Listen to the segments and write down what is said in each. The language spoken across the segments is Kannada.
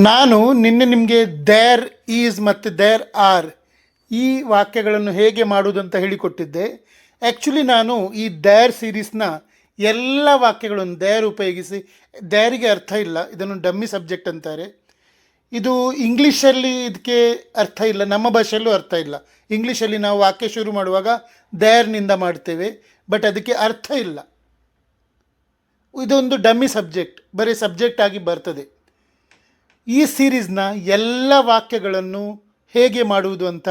ನಾನು ನಿನ್ನೆ ನಿಮಗೆ ದೇರ್ ಈಸ್ ಮತ್ತು ದೇರ್ ಆರ್ ಈ ವಾಕ್ಯಗಳನ್ನು ಹೇಗೆ ಮಾಡುವುದು ಅಂತ ಹೇಳಿಕೊಟ್ಟಿದ್ದೆ. ಆ್ಯಕ್ಚುಲಿ ನಾನು ಈ ದೇರ್ ಸೀರೀಸ್ನ ಎಲ್ಲ ವಾಕ್ಯಗಳನ್ನು ದೇರ್ ಉಪಯೋಗಿಸಿ, ದೇರಿಗೆ ಅರ್ಥ ಇಲ್ಲ, ಇದನ್ನು ಡಮ್ಮಿ ಸಬ್ಜೆಕ್ಟ್ ಅಂತಾರೆ. ಇದು ಇಂಗ್ಲೀಷಲ್ಲಿ ಇದಕ್ಕೆ ಅರ್ಥ ಇಲ್ಲ, ನಮ್ಮ ಭಾಷೆಯಲ್ಲೂ ಅರ್ಥ ಇಲ್ಲ. ಇಂಗ್ಲೀಷಲ್ಲಿ ನಾವು ವಾಕ್ಯ ಶುರು ಮಾಡುವಾಗ ದೇರ್ನಿಂದ ಮಾಡ್ತೇವೆ, ಬಟ್ ಅದಕ್ಕೆ ಅರ್ಥ ಇಲ್ಲ. ಇದೊಂದು ಡಮ್ಮಿ ಸಬ್ಜೆಕ್ಟ್, ಬರೀ ಸಬ್ಜೆಕ್ಟ್ ಆಗಿ ಬರ್ತದೆ. ಈ ಸೀರೀಸ್ನ ಎಲ್ಲ ವಾಕ್ಯಗಳನ್ನು ಹೇಗೆ ಮಾಡುವುದು ಅಂತ,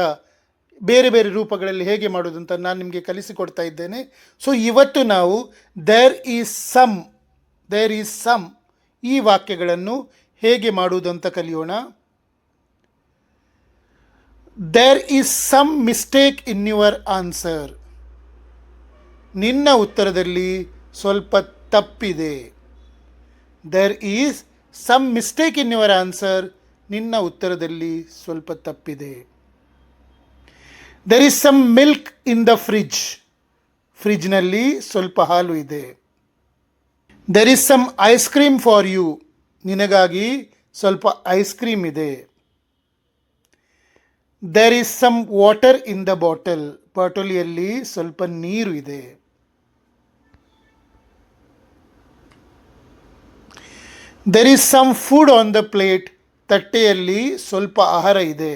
ಬೇರೆ ಬೇರೆ ರೂಪಗಳಲ್ಲಿ ಹೇಗೆ ಮಾಡುವುದು ಅಂತ ನಾನು ನಿಮಗೆ ಕಲಿಸಿಕೊಡ್ತಾ ಇದ್ದೇನೆ. ಸೊ ಇವತ್ತು ನಾವು ದೇರ್ ಈಸ್ ಸಮ್ ಈ ವಾಕ್ಯಗಳನ್ನು ಹೇಗೆ ಮಾಡುವುದು ಅಂತ ಕಲಿಯೋಣ. There is some mistake in your answer. ನಿನ್ನ ಉತ್ತರದಲ್ಲಿ ಸ್ವಲ್ಪ ತಪ್ಪಿದೆ. There is some mistake in your answer. ನಿನ್ನ ಉತ್ತರದಲ್ಲಿ ಸ್ವಲ್ಪ ತಪ್ಪಿದೆ. There is some milk in the fridge. ಫ್ರಿಡ್ಜ್ನಲ್ಲಿ ಸ್ವಲ್ಪ ಹಾಲು ಇದೆ. There is some ice cream for you. ನಿನಗಾಗಿ ಸ್ವಲ್ಪ ಐಸ್ ಕ್ರೀಮ್ ಇದೆ. There is some water in the bottle. ಬಾಟಲಿಯಲ್ಲಿ ಸ್ವಲ್ಪ ನೀರು ಇದೆ. There is some food on the plate. ತಟ್ಟೆಯಲ್ಲಿ ಸ್ವಲ್ಪ ಆಹಾರ ಇದೆ.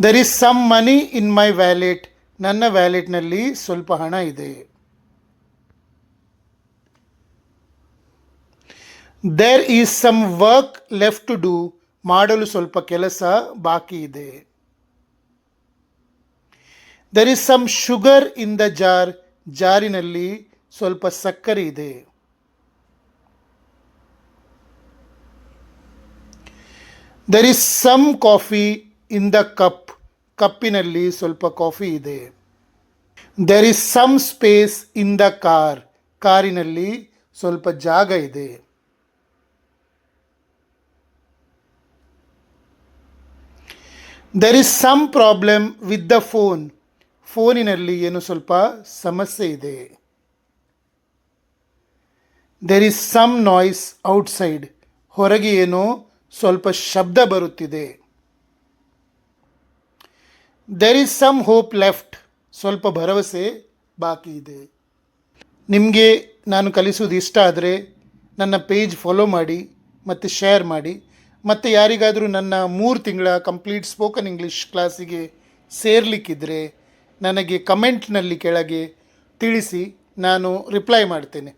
There is some money in my wallet. ನನ್ನ ವ್ಯಾಲೆಟ್ನಲ್ಲಿ ಸ್ವಲ್ಪ ಹಣ ಇದೆ. There is some work left to do. ಮಾಡಲು ಸ್ವಲ್ಪ ಕೆಲಸ ಬಾಕಿ ಇದೆ. There is some sugar in the jar. ಜಾರಿನಲ್ಲಿ ಸ್ವಲ್ಪ ಸಕ್ಕರೆ ಇದೆ. There is some coffee in the cup. ಕಪ್ಪಿನಲ್ಲಿ ಸ್ವಲ್ಪ ಕಾಫಿ ಇದೆ. There is some space in the car. ಕಾರಿನಲ್ಲಿ ಸ್ವಲ್ಪ ಜಾಗ ಇದೆ. There is some problem with the phone. ಫೋನಿನಲ್ಲಿ ಏನು ಸ್ವಲ್ಪ ಸಮಸ್ಯೆ ಇದೆ. There is some noise outside. ಹೊರಗೆ ಏನೋ ಸ್ವಲ್ಪ ಶಬ್ದ ಬರುತ್ತಿದೆ. There is some hope left. ಸ್ವಲ್ಪ ಭರವಸೆ ಬಾಕಿ ಇದೆ. ನಿಮಗೆ ನಾನು ಕಲಿಸೋದು ಇಷ್ಟ ಆದರೆ ನನ್ನ ಪೇಜ್ ಫಾಲೋ ಮಾಡಿ ಮತ್ತು ಶೇರ್ ಮಾಡಿ. ಮತ್ತು ಯಾರಿಗಾದರೂ ನನ್ನ 3 ತಿಂಗಳ ಕಂಪ್ಲೀಟ್ ಸ್ಪೋಕನ್ ಇಂಗ್ಲೀಷ್ ಕ್ಲಾಸಿಗೆ ಸೇರಲಿಕ್ಕಿದ್ರೆ ನನಗೆ ಕಮೆಂಟ್ನಲ್ಲಿ ಕೆಳಗೆ ತಿಳಿಸಿ, ನಾನು ರಿಪ್ಲೈ ಮಾಡ್ತೇನೆ.